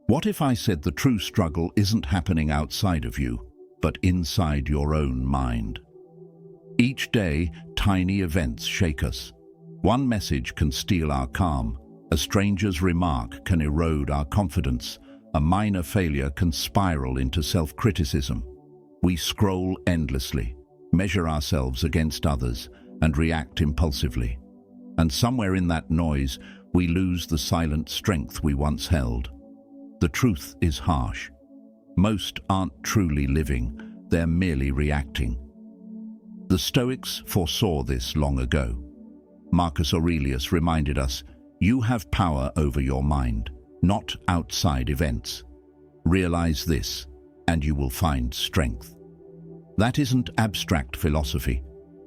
What if I said the true struggle isn't happening outside of you, but inside your own mind? Each day, tiny events shake us. One message can steal our calm. A stranger's remark can erode our confidence. A minor failure can spiral into self-criticism. We scroll endlessly, measure ourselves against others, and react impulsively. And somewhere in that noise, we lose the silent strength we once held. The truth is harsh. Most aren't truly living, they're merely reacting. The Stoics foresaw this long ago. Marcus Aurelius reminded us, you have power over your mind, not outside events. Realize this, and you will find strength. That isn't abstract philosophy.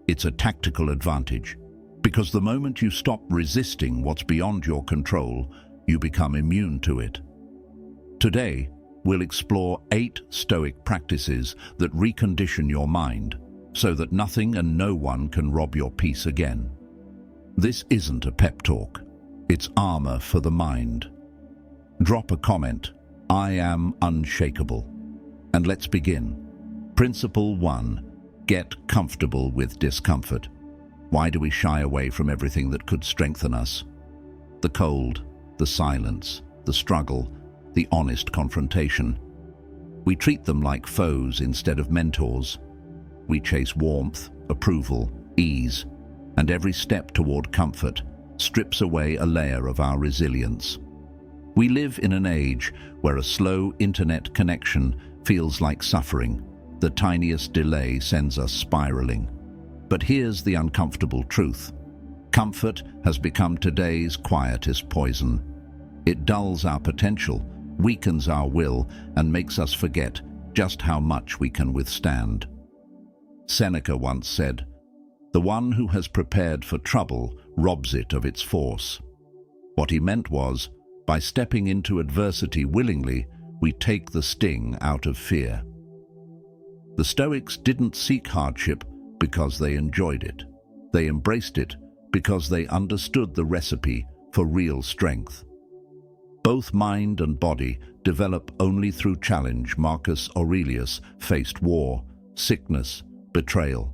It's a tactical advantage. Because the moment you stop resisting what's beyond your control, you become immune to it. Today, we'll explore 8 Stoic practices that recondition your mind so that nothing and no one can rob your peace again. This isn't a pep talk. It's armor for the mind. Drop a comment, I am unshakable. And let's begin. Principle 1, get comfortable with discomfort. Why do we shy away from everything that could strengthen us? The cold, the silence, the struggle, the honest confrontation. We treat them like foes instead of mentors. We chase warmth, approval, ease, and every step toward comfort strips away a layer of our resilience. We live in an age where a slow internet connection feels like suffering. The tiniest delay sends us spiraling. But here's the uncomfortable truth. Comfort has become today's quietest poison. It dulls our potential, weakens our will, and makes us forget just how much we can withstand. Seneca once said, "The one who has prepared for trouble robs it of its force." What he meant was, by stepping into adversity willingly, we take the sting out of fear. The Stoics didn't seek hardship because they enjoyed it. They embraced it because they understood the recipe for real strength. Both mind and body develop only through challenge. Marcus Aurelius faced war, sickness, betrayal.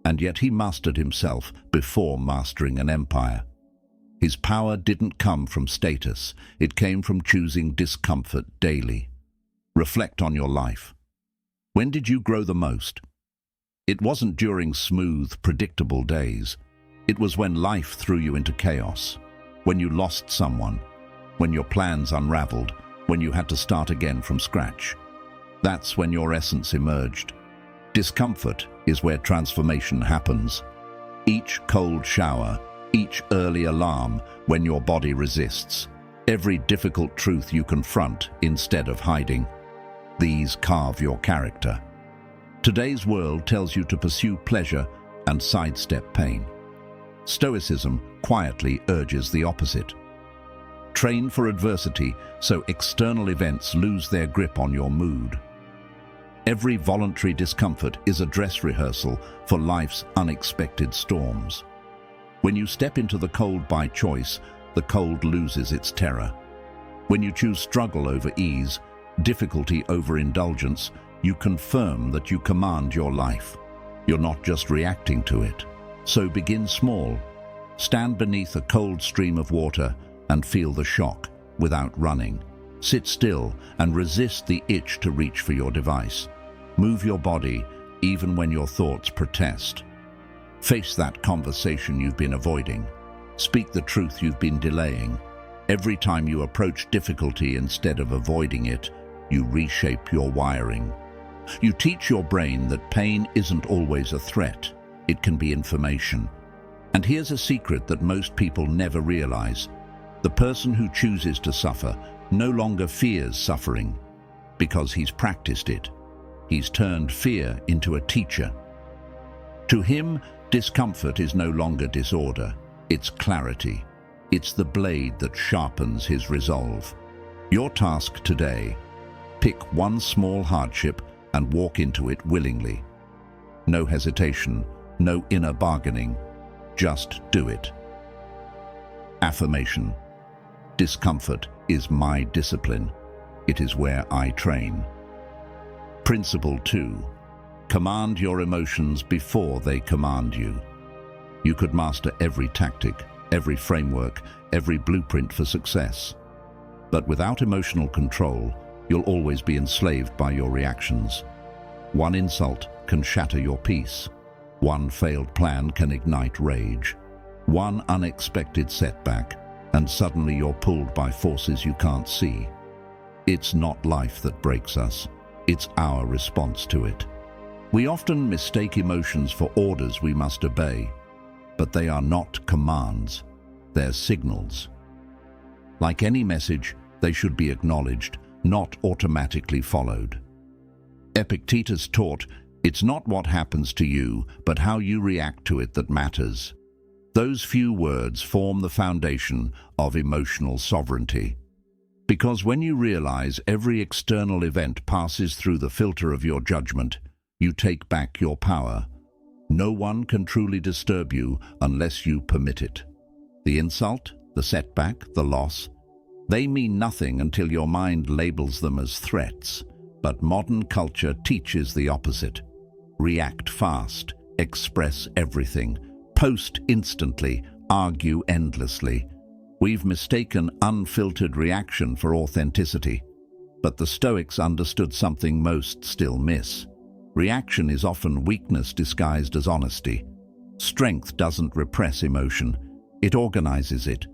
And yet he mastered himself before mastering an empire. His power didn't come from status, it came from choosing discomfort daily. Reflect on your life. When did you grow the most? It wasn't during smooth, predictable days. It was when life threw you into chaos, when you lost someone, when your plans unraveled, when you had to start again from scratch. That's when your essence emerged. Discomfort is where transformation happens. Each cold shower, each early alarm when your body resists, every difficult truth you confront instead of hiding. These carve your character. Today's world tells you to pursue pleasure and sidestep pain. Stoicism quietly urges the opposite. Train for adversity so external events lose their grip on your mood. Every voluntary discomfort is a dress rehearsal for life's unexpected storms. When you step into the cold by choice, the cold loses its terror. When you choose struggle over ease, difficulty over indulgence, you confirm that you command your life. You're not just reacting to it. So begin small. Stand beneath a cold stream of water and feel the shock without running. Sit still and resist the itch to reach for your device. Move your body even when your thoughts protest. Face that conversation you've been avoiding. Speak the truth you've been delaying. Every time you approach difficulty instead of avoiding it, you reshape your wiring. You teach your brain that pain isn't always a threat. It can be information. And here's a secret that most people never realize. The person who chooses to suffer no longer fears suffering because he's practiced it. He's turned fear into a teacher. To him, discomfort is no longer disorder. It's clarity. It's the blade that sharpens his resolve. Your task today: pick one small hardship and walk into it willingly. No hesitation, no inner bargaining. Just do it. Affirmation: discomfort is my discipline. It is where I train. Principle 2. Command your emotions before they command you. You could master every tactic, every framework, every blueprint for success. But without emotional control, you'll always be enslaved by your reactions. One insult can shatter your peace. One failed plan can ignite rage. One unexpected setback, and suddenly you're pulled by forces you can't see. It's not life that breaks us. It's our response to it. We often mistake emotions for orders we must obey, but they are not commands. They're signals. Like any message, they should be acknowledged, not automatically followed. Epictetus taught, it's not what happens to you, but how you react to it that matters. Those few words form the foundation of emotional sovereignty. Because when you realize every external event passes through the filter of your judgment, you take back your power. No one can truly disturb you unless you permit it. The insult, the setback, the loss, they mean nothing until your mind labels them as threats. But modern culture teaches the opposite. React fast, express everything, post instantly, argue endlessly. We've mistaken unfiltered reaction for authenticity. But the Stoics understood something most still miss. Reaction is often weakness disguised as honesty. Strength doesn't repress emotion, it organizes it.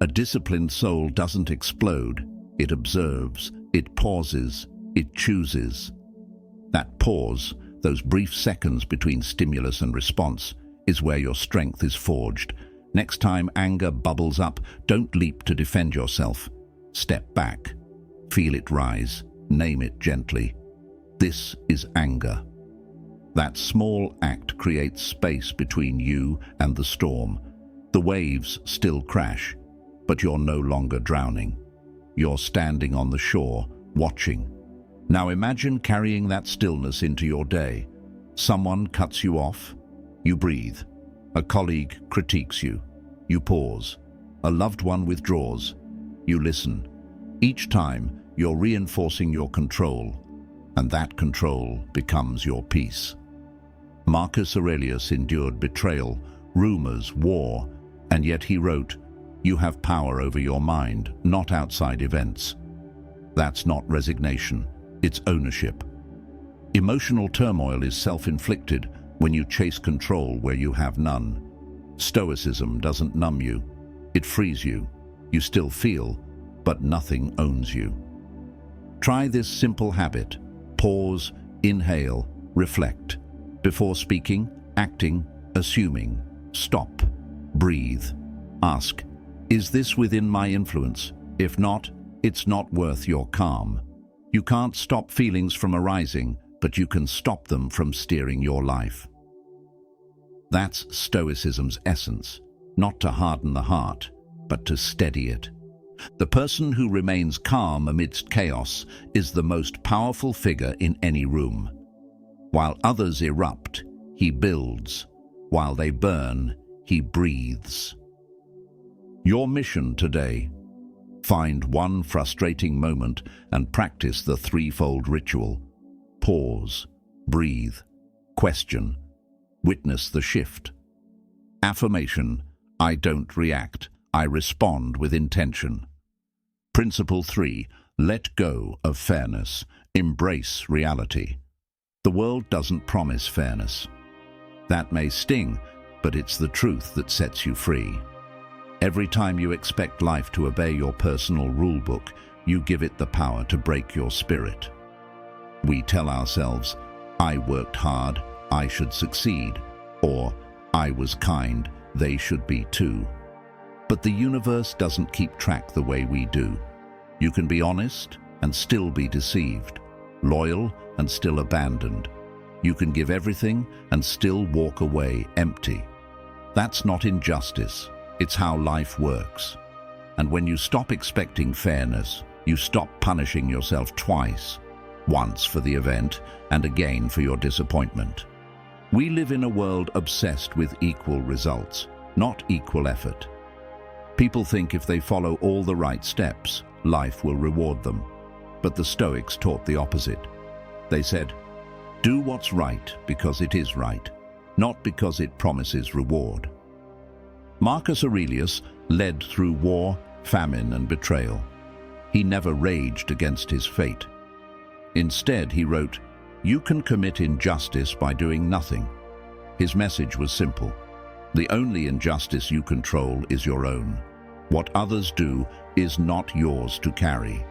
A disciplined soul doesn't explode, it observes, it pauses, it chooses. That pause, those brief seconds between stimulus and response, is where your strength is forged. Next time anger bubbles up, don't leap to defend yourself. Step back, feel it rise, name it gently. This is anger. That small act creates space between you and the storm. The waves still crash, but you're no longer drowning. You're standing on the shore, watching. Now imagine carrying that stillness into your day. Someone cuts you off, you breathe. A colleague critiques you, you pause. A loved one withdraws, you listen. Each time, you're reinforcing your control, and that control becomes your peace. Marcus Aurelius endured betrayal, rumors, war, and yet he wrote, "You have power over your mind, not outside events." That's not resignation, it's ownership. Emotional turmoil is self-inflicted when you chase control where you have none. Stoicism doesn't numb you, it frees you. You still feel, but nothing owns you. Try this simple habit. Pause, inhale, reflect. Before speaking, acting, assuming, stop, breathe. Ask, is this within my influence? If not, it's not worth your calm. You can't stop feelings from arising, but you can stop them from steering your life. That's Stoicism's essence, not to harden the heart, but to steady it. The person who remains calm amidst chaos is the most powerful figure in any room. While others erupt, he builds. While they burn, he breathes. Your mission today: find one frustrating moment and practice the threefold ritual. Pause, breathe, question, witness the shift. Affirmation: I don't react, I respond with intention. Principle 3. Let go of fairness. Embrace reality. The world doesn't promise fairness. That may sting, but it's the truth that sets you free. Every time you expect life to obey your personal rule book, you give it the power to break your spirit. We tell ourselves, I worked hard, I should succeed, or I was kind, they should be too. But the universe doesn't keep track the way we do. You can be honest and still be deceived, loyal and still abandoned. You can give everything and still walk away empty. That's not injustice, it's how life works. And when you stop expecting fairness, you stop punishing yourself twice, once for the event and again for your disappointment. We live in a world obsessed with equal results, not equal effort. People think if they follow all the right steps, life will reward them. But the Stoics taught the opposite. They said, "Do what's right because it is right, not because it promises reward." Marcus Aurelius led through war, famine, and betrayal. He never raged against his fate. Instead, he wrote, "You can commit injustice by doing nothing." His message was simple. The only injustice you control is your own. What others do is not yours to carry,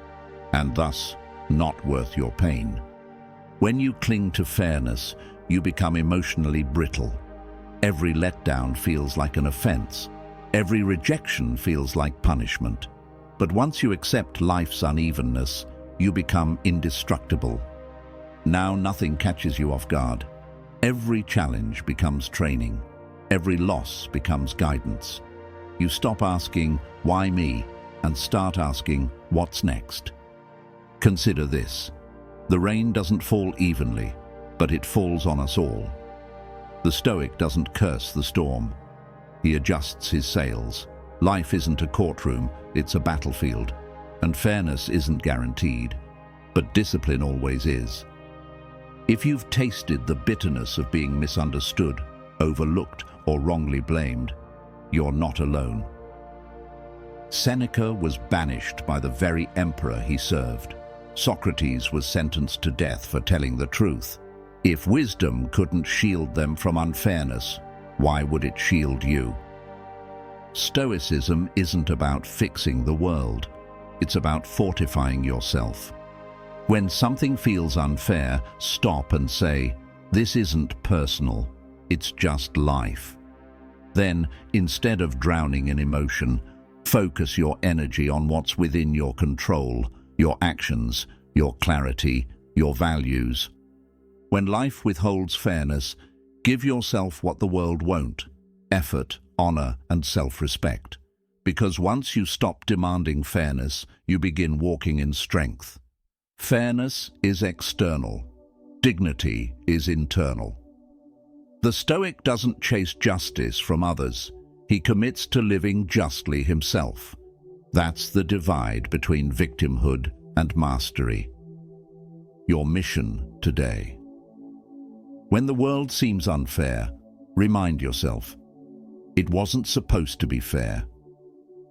and thus not worth your pain. When you cling to fairness, you become emotionally brittle. Every letdown feels like an offense. Every rejection feels like punishment. But once you accept life's unevenness, you become indestructible. Now nothing catches you off guard. Every challenge becomes training. Every loss becomes guidance. You stop asking, "Why me?" and start asking, "What's next?" Consider this. The rain doesn't fall evenly, but it falls on us all. The Stoic doesn't curse the storm. He adjusts his sails. Life isn't a courtroom, it's a battlefield. And fairness isn't guaranteed, but discipline always is. If you've tasted the bitterness of being misunderstood, overlooked, or wrongly blamed, you're not alone. Seneca was banished by the very emperor he served. Socrates was sentenced to death for telling the truth. If wisdom couldn't shield them from unfairness, why would it shield you? Stoicism isn't about fixing the world. It's about fortifying yourself. When something feels unfair, stop and say, "This isn't personal, it's just life." Then, instead of drowning in emotion, focus your energy on what's within your control, your actions, your clarity, your values. When life withholds fairness, give yourself what the world won't: effort, honor, and self-respect. Because once you stop demanding fairness, you begin walking in strength. Fairness is external. Dignity is internal. The Stoic doesn't chase justice from others. He commits to living justly himself. That's the divide between victimhood and mastery. Your mission today. When the world seems unfair, remind yourself, it wasn't supposed to be fair.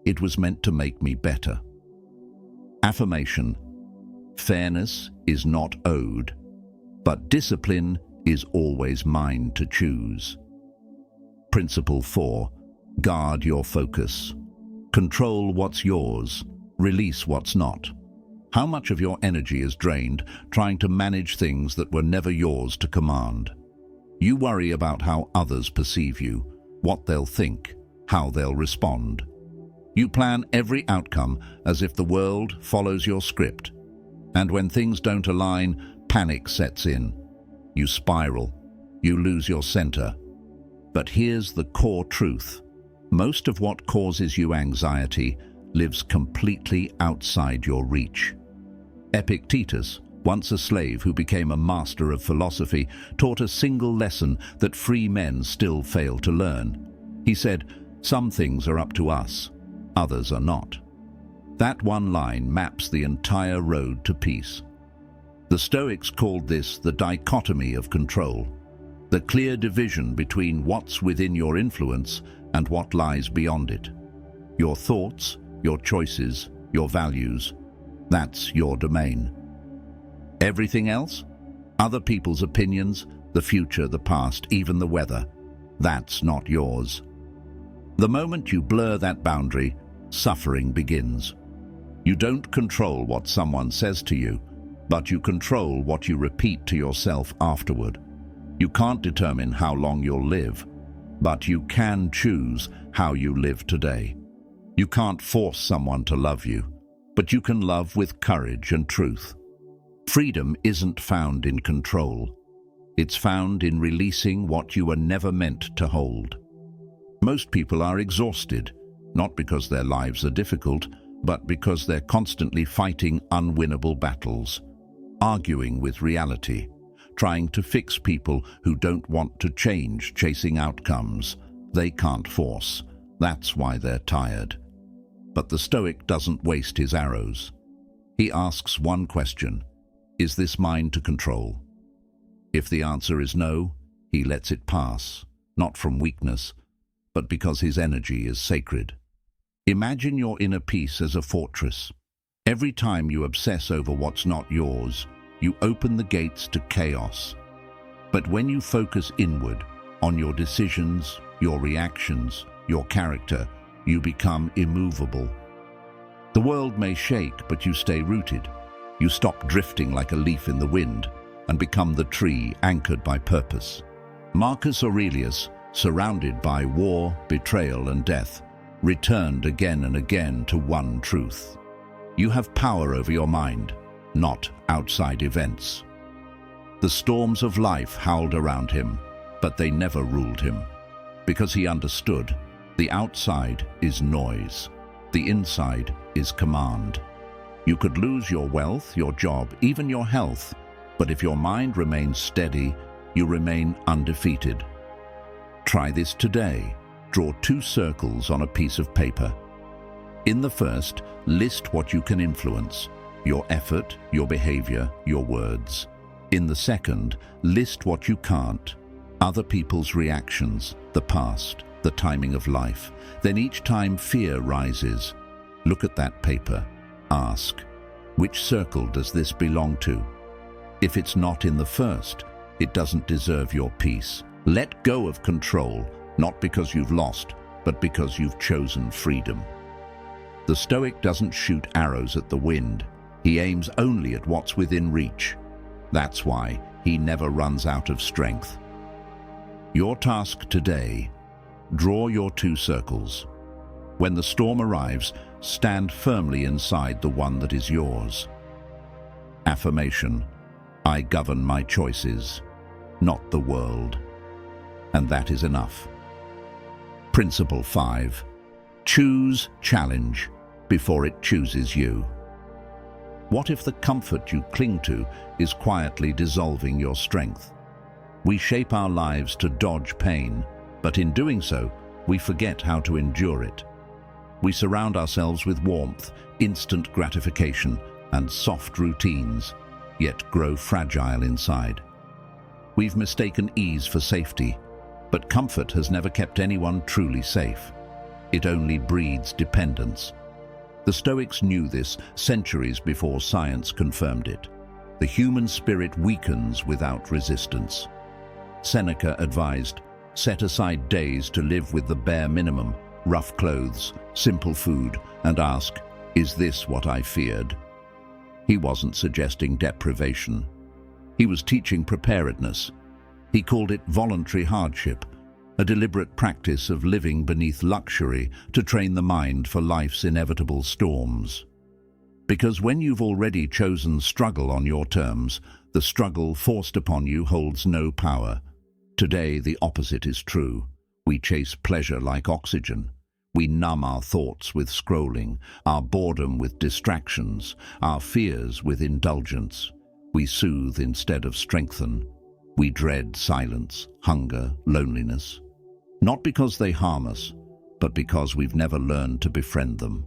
It was meant to make me better. Affirmation: fairness is not owed, but discipline is always mine to choose. Principle 4. Guard your focus. Control what's yours, release what's not. How much of your energy is drained trying to manage things that were never yours to command? You worry about how others perceive you, what they'll think, how they'll respond. You plan every outcome as if the world follows your script. And when things don't align, panic sets in. You spiral. You lose your center. But here's the core truth. Most of what causes you anxiety lives completely outside your reach. Epictetus, once a slave who became a master of philosophy, taught a single lesson that free men still fail to learn. He said, "Some things are up to us, others are not." That one line maps the entire road to peace. The Stoics called this the dichotomy of control, the clear division between what's within your influence and what lies beyond it. Your thoughts, your choices, your values, that's your domain. Everything else, other people's opinions, the future, the past, even the weather, that's not yours. The moment you blur that boundary, suffering begins. You don't control what someone says to you, but you control what you repeat to yourself afterward. You can't determine how long you'll live, but you can choose how you live today. You can't force someone to love you, but you can love with courage and truth. Freedom isn't found in control. It's found in releasing what you were never meant to hold. Most people are exhausted, not because their lives are difficult, but because they're constantly fighting unwinnable battles, arguing with reality, trying to fix people who don't want to change, chasing outcomes they can't force. That's why they're tired. But the Stoic doesn't waste his arrows. He asks one question: is this mine to control? If the answer is no, he lets it pass, not from weakness, but because his energy is sacred. Imagine your inner peace as a fortress. Every time you obsess over what's not yours, you open the gates to chaos. But when you focus inward, on your decisions, your reactions, your character, you become immovable. The world may shake, but you stay rooted. You stop drifting like a leaf in the wind and become the tree anchored by purpose. Marcus Aurelius, surrounded by war, betrayal, and death, returned again and again to one truth: you have power over your mind, not outside events. The storms of life howled around him, but they never ruled him, because he understood the outside is noise, the inside is command. You could lose your wealth, your job, even your health, but if your mind remains steady, you remain undefeated. Try this today. Draw 2 circles on a piece of paper. In the first, list what you can influence: your effort, your behavior, your words. In the second, list what you can't: other people's reactions, the past, the timing of life. Then each time fear rises, look at that paper. Ask, which circle does this belong to? If it's not in the first, it doesn't deserve your peace. Let go of control, not because you've lost, but because you've chosen freedom. The Stoic doesn't shoot arrows at the wind. He aims only at what's within reach. That's why he never runs out of strength. Your task today: draw your 2 circles. When the storm arrives, stand firmly inside the one that is yours. Affirmation: I govern my choices, not the world. And that is enough. Principle 5. Choose challenge before it chooses you. What if the comfort you cling to is quietly dissolving your strength? We shape our lives to dodge pain, but in doing so, we forget how to endure it. We surround ourselves with warmth, instant gratification, and soft routines, yet grow fragile inside. We've mistaken ease for safety, but comfort has never kept anyone truly safe. It only breeds dependence. The Stoics knew this centuries before science confirmed it. The human spirit weakens without resistance. Seneca advised, set aside days to live with the bare minimum: rough clothes, simple food, and ask, is this what I feared? He wasn't suggesting deprivation. He was teaching preparedness. He called it voluntary hardship, a deliberate practice of living beneath luxury to train the mind for life's inevitable storms. Because when you've already chosen struggle on your terms, the struggle forced upon you holds no power. Today, the opposite is true. We chase pleasure like oxygen. We numb our thoughts with scrolling, our boredom with distractions, our fears with indulgence. We soothe instead of strengthen. We dread silence, hunger, loneliness. Not because they harm us, but because we've never learned to befriend them.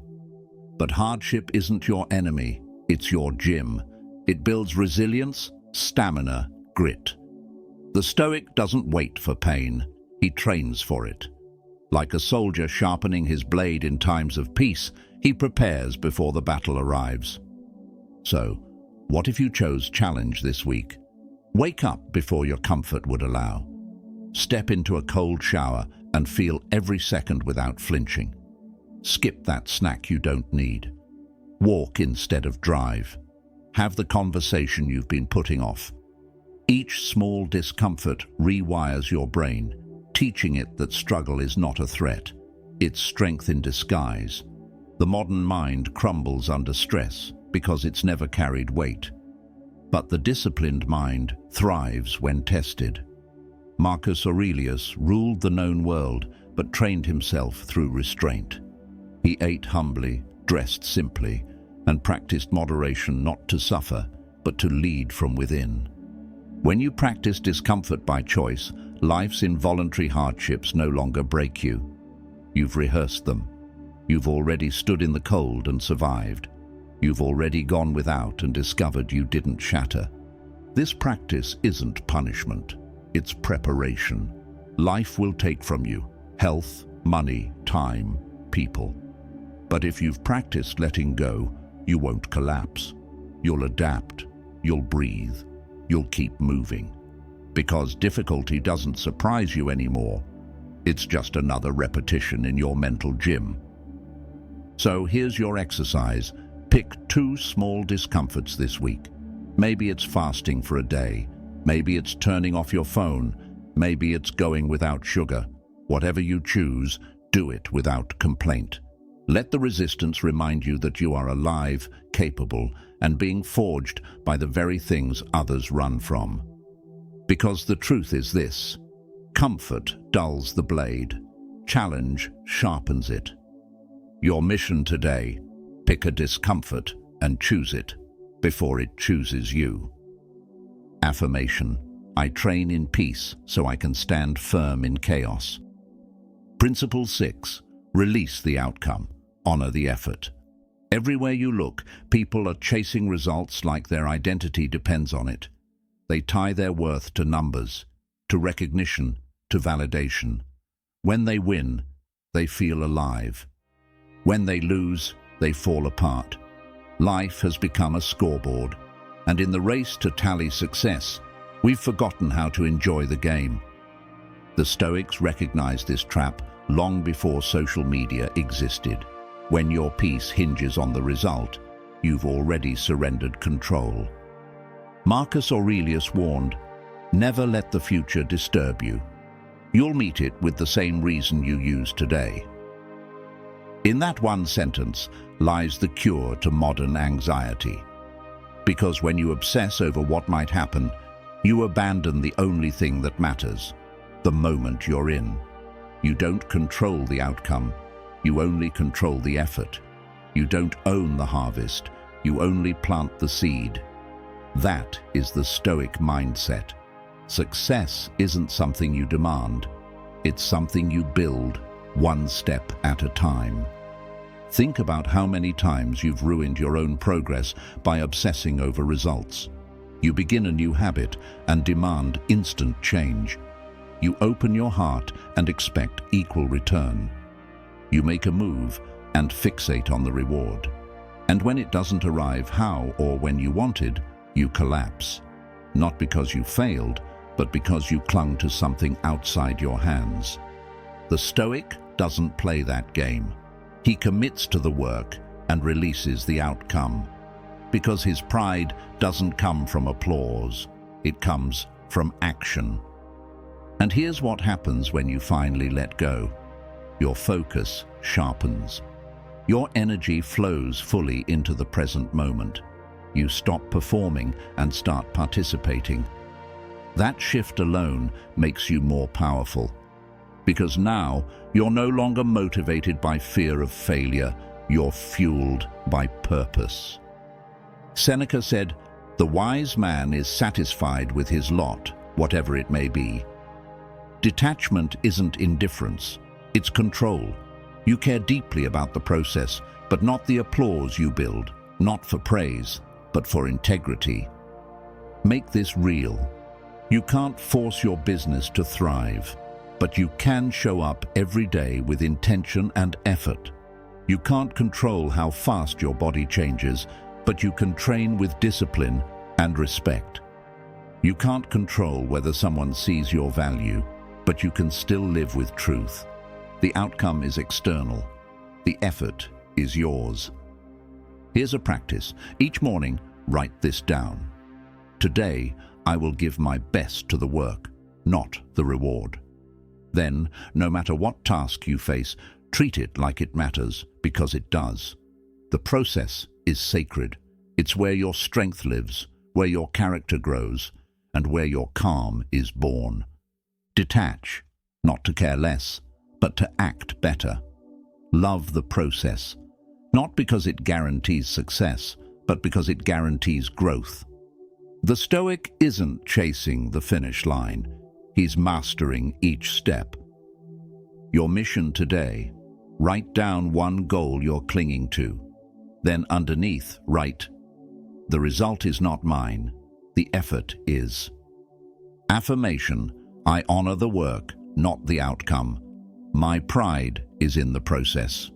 But hardship isn't your enemy, it's your gym. It builds resilience, stamina, grit. The Stoic doesn't wait for pain, he trains for it. Like a soldier sharpening his blade in times of peace, he prepares before the battle arrives. So, what if you chose challenge this week? Wake up before your comfort would allow. Step into a cold shower and feel every second without flinching. Skip that snack you don't need. Walk instead of drive. Have the conversation you've been putting off. Each small discomfort rewires your brain, teaching it that struggle is not a threat. It's strength in disguise. The modern mind crumbles under stress because it's never carried weight. But the disciplined mind thrives when tested. Marcus Aurelius ruled the known world, but trained himself through restraint. He ate humbly, dressed simply, and practiced moderation not to suffer, but to lead from within. When you practice discomfort by choice, life's involuntary hardships no longer break you. You've rehearsed them. You've already stood in the cold and survived. You've already gone without and discovered you didn't shatter. This practice isn't punishment, it's preparation. Life will take from you health, money, time, people. But if you've practiced letting go, you won't collapse. You'll adapt, you'll breathe, you'll keep moving. Because difficulty doesn't surprise you anymore. It's just another repetition in your mental gym. So here's your exercise. Pick 2 small discomforts this week. Maybe it's fasting for a day. Maybe it's turning off your phone. Maybe it's going without sugar. Whatever you choose, do it without complaint. Let the resistance remind you that you are alive, capable, and being forged by the very things others run from. Because the truth is this: comfort dulls the blade. Challenge sharpens it. Your mission today: pick a discomfort and choose it before it chooses you. Affirmation: I train in peace so I can stand firm in chaos. Principle 6. Release the outcome. Honor the effort. Everywhere you look, people are chasing results like their identity depends on it. They tie their worth to numbers, to recognition, to validation. When they win, they feel alive. When they lose, they fall apart. Life has become a scoreboard, and in the race to tally success, we've forgotten how to enjoy the game. The Stoics recognized this trap long before social media existed. When your peace hinges on the result, you've already surrendered control. Marcus Aurelius warned, "Never let the future disturb you. You'll meet it with the same reason you use today." In that one sentence lies the cure to modern anxiety. Because when you obsess over what might happen, you abandon the only thing that matters, the moment you're in. You don't control the outcome, you only control the effort. You don't own the harvest, you only plant the seed. That is the Stoic mindset. Success isn't something you demand, it's something you build, one step at a time. Think about how many times you've ruined your own progress by obsessing over results. You begin a new habit and demand instant change. You open your heart and expect equal return. You make a move and fixate on the reward. And when it doesn't arrive how or when you wanted, you collapse. Not because you failed, but because you clung to something outside your hands. The Stoic doesn't play that game. He commits to the work and releases the outcome. Because his pride doesn't come from applause, it comes from action. And here's what happens when you finally let go. Your focus sharpens. Your energy flows fully into the present moment. You stop performing and start participating. That shift alone makes you more powerful. Because now you're no longer motivated by fear of failure, you're fueled by purpose. Seneca said, "The wise man is satisfied with his lot, whatever it may be." Detachment isn't indifference, it's control. You care deeply about the process, but not the applause you build, not for praise, but for integrity. Make this real. You can't force your business to thrive, but you can show up every day with intention and effort. You can't control how fast your body changes, but you can train with discipline and respect. You can't control whether someone sees your value, but you can still live with truth. The outcome is external. The effort is yours. Here's a practice. Each morning, write this down. Today, I will give my best to the work, not the reward. Then, no matter what task you face, treat it like it matters, because it does. The process is sacred. It's where your strength lives, where your character grows, and where your calm is born. Detach, not to care less, but to act better. Love the process, not because it guarantees success, but because it guarantees growth. The Stoic isn't chasing the finish line. He's mastering each step. Your mission today: write down one goal you're clinging to. Then underneath, write, "The result is not mine, the effort is." Affirmation, I honor the work, not the outcome. My pride is in the process.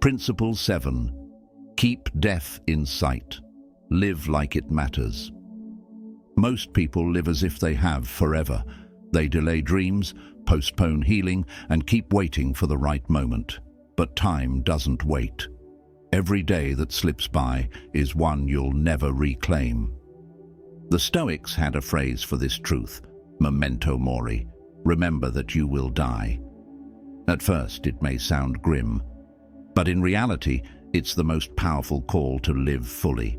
Principle 7. Keep death in sight. Live like it matters. Most people live as if they have forever. They delay dreams, postpone healing, and keep waiting for the right moment. But time doesn't wait. Every day that slips by is one you'll never reclaim. The Stoics had a phrase for this truth, memento mori, remember that you will die. At first it may sound grim, but in reality it's the most powerful call to live fully.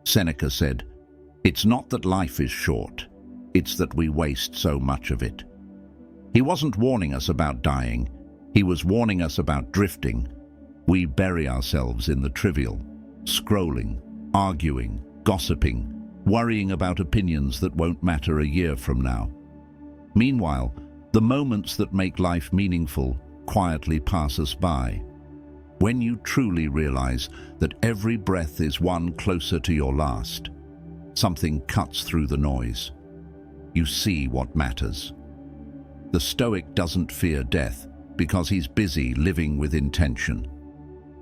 Seneca said, "It's not that life is short, it's that we waste so much of it." He wasn't warning us about dying, he was warning us about drifting. We bury ourselves in the trivial, scrolling, arguing, gossiping, worrying about opinions that won't matter a year from now. Meanwhile, the moments that make life meaningful quietly pass us by. When you truly realize that every breath is one closer to your last, something cuts through the noise. You see what matters. The Stoic doesn't fear death because he's busy living with intention.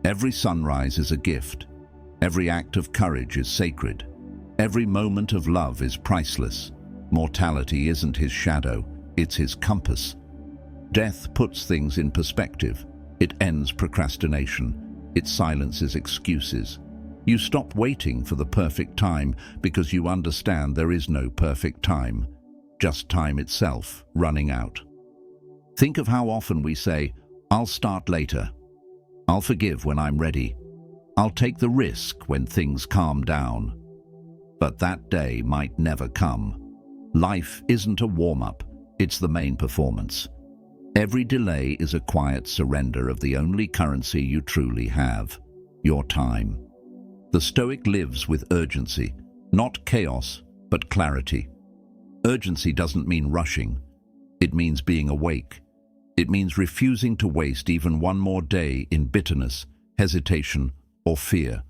Every sunrise is a gift. Every act of courage is sacred. Every moment of love is priceless. Mortality isn't his shadow, it's his compass. Death puts things in perspective. It ends procrastination. It silences excuses. You stop waiting for the perfect time because you understand there is no perfect time, just time itself running out. Think of how often we say, "I'll start later. I'll forgive when I'm ready. I'll take the risk when things calm down." But that day might never come. Life isn't a warm-up, it's the main performance. Every delay is a quiet surrender of the only currency you truly have, your time. The Stoic lives with urgency, not chaos, but clarity. Urgency doesn't mean rushing. It means being awake. It means refusing to waste even one more day in bitterness, hesitation, or fear.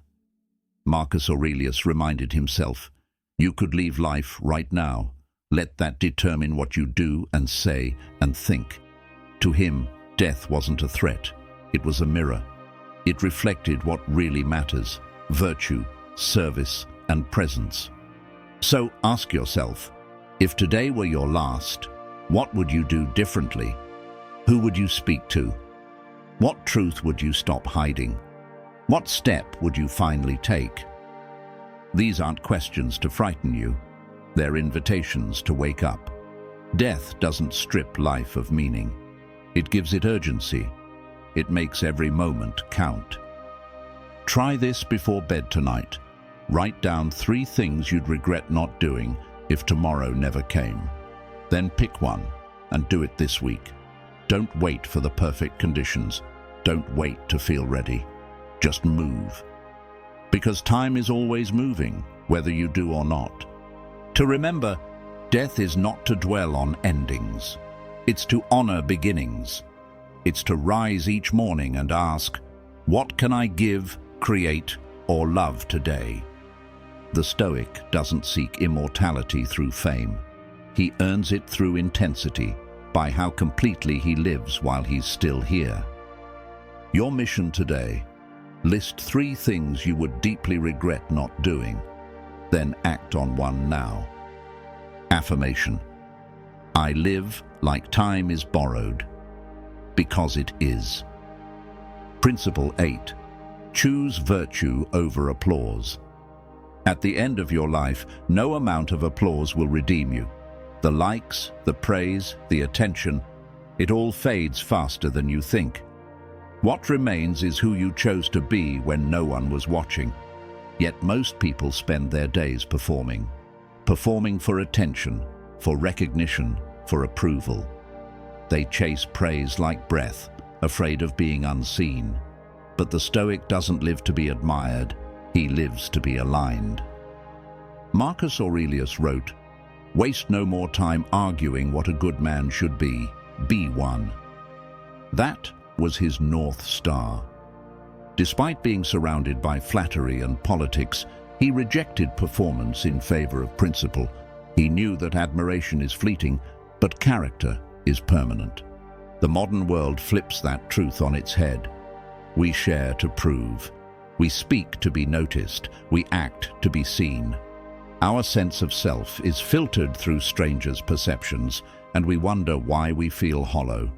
Marcus Aurelius reminded himself, "You could leave life right now. Let that determine what you do and say and think." To him, death wasn't a threat. It was a mirror. It reflected what really matters: virtue, service, and presence. So ask yourself, if today were your last, what would you do differently? Who would you speak to? What truth would you stop hiding? What step would you finally take? These aren't questions to frighten you. They're invitations to wake up. Death doesn't strip life of meaning. It gives it urgency. It makes every moment count. Try this before bed tonight. Write down 3 things you'd regret not doing if tomorrow never came. Then pick one and do it this week. Don't wait for the perfect conditions. Don't wait to feel ready. Just move. Because time is always moving, whether you do or not. To remember, death is not to dwell on endings. It's to honor beginnings. It's to rise each morning and ask, what can I give, create, or love today? The Stoic doesn't seek immortality through fame. He earns it through intensity, by how completely he lives while he's still here. Your mission today: list 3 things you would deeply regret not doing, then act on one now. Affirmation: I live like time is borrowed, because it is. Principle 8. Choose virtue over applause. At the end of your life, no amount of applause will redeem you. The likes, the praise, the attention, it all fades faster than you think. What remains is who you chose to be when no one was watching. Yet most people spend their days performing. Performing for attention, for recognition, for approval. They chase praise like breath, afraid of being unseen. But the Stoic doesn't live to be admired, he lives to be aligned. Marcus Aurelius wrote, "Waste no more time arguing what a good man should be one." That was his North Star. Despite being surrounded by flattery and politics, he rejected performance in favor of principle. He knew that admiration is fleeting, but character is permanent. The modern world flips that truth on its head. We share to prove. We speak to be noticed. We act to be seen. Our sense of self is filtered through strangers' perceptions, and we wonder why we feel hollow.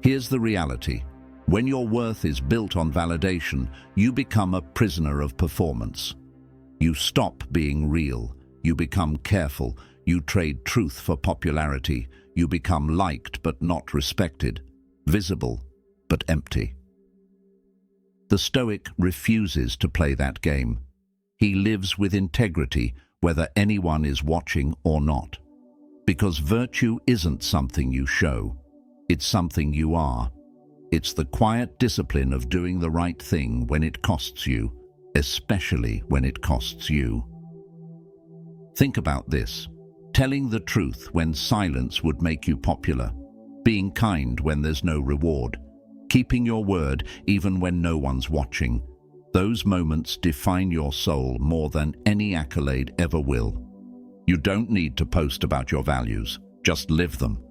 Here's the reality. When your worth is built on validation, you become a prisoner of performance. You stop being real. You become careful. You trade truth for popularity. You become liked but not respected, visible but empty. The Stoic refuses to play that game. He lives with integrity, whether anyone is watching or not. Because virtue isn't something you show. It's something you are. It's the quiet discipline of doing the right thing when it costs you, especially when it costs you. Think about this. Telling the truth when silence would make you popular. Being kind when there's no reward. Keeping your word even when no one's watching. Those moments define your soul more than any accolade ever will. You don't need to post about your values. Just live them.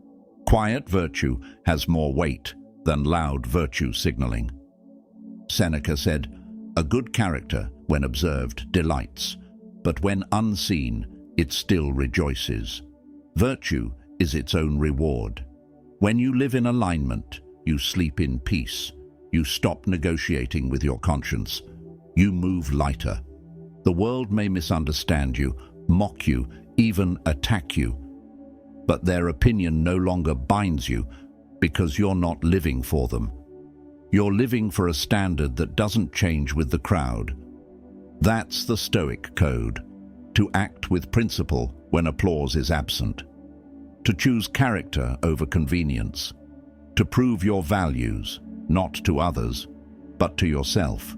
Quiet virtue has more weight than loud virtue signaling. Seneca said, "A good character, when observed, delights, but when unseen, it still rejoices." Virtue is its own reward. When you live in alignment, you sleep in peace. You stop negotiating with your conscience. You move lighter. The world may misunderstand you, mock you, even attack you. But their opinion no longer binds you because you're not living for them. You're living for a standard that doesn't change with the crowd. That's the Stoic code. To act with principle when applause is absent. To choose character over convenience. To prove your values, not to others, but to yourself.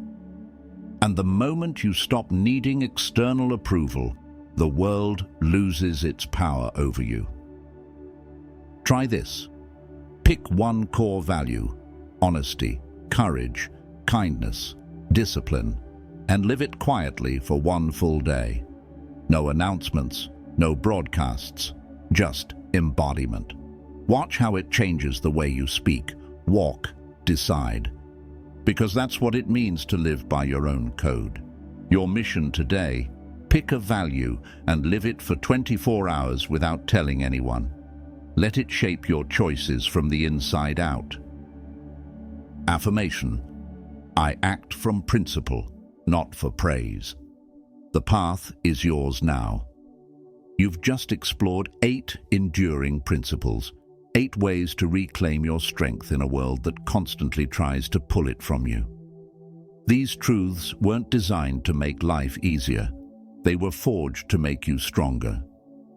And the moment you stop needing external approval, the world loses its power over you. Try this. Pick one core value: honesty, courage, kindness, discipline, and live it quietly for one full day. No announcements, no broadcasts, just embodiment. Watch how it changes the way you speak, walk, decide. Because that's what it means to live by your own code. Your mission today: pick a value and live it for 24 hours without telling anyone. Let it shape your choices from the inside out. Affirmation: I act from principle, not for praise. The path is yours now. You've just explored 8 enduring principles, 8 ways to reclaim your strength in a world that constantly tries to pull it from you. These truths weren't designed to make life easier. They were forged to make you stronger.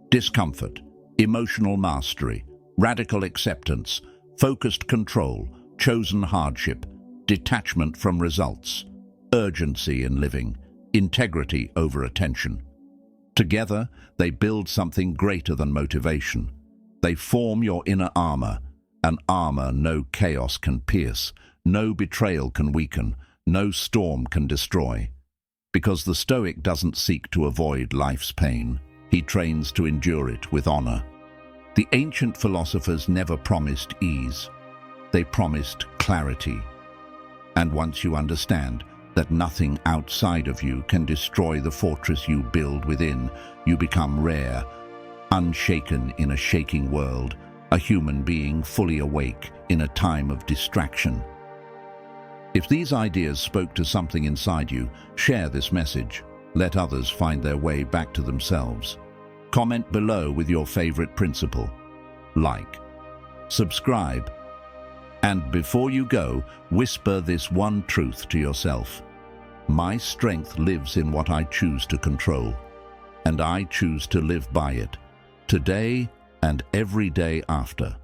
Discomfort, emotional mastery, radical acceptance, focused control, chosen hardship, detachment from results, urgency in living, integrity over attention. Together, they build something greater than motivation. They form your inner armor, an armor no chaos can pierce, no betrayal can weaken, no storm can destroy. Because the Stoic doesn't seek to avoid life's pain. He trains to endure it with honor. The ancient philosophers never promised ease. They promised clarity. And once you understand that nothing outside of you can destroy the fortress you build within, you become rare, unshaken in a shaking world, a human being fully awake in a time of distraction. If these ideas spoke to something inside you, share this message. Let others find their way back to themselves. Comment below with your favorite principle. Like, subscribe, and before you go, whisper this one truth to yourself. My strength lives in what I choose to control, and I choose to live by it, today and every day after.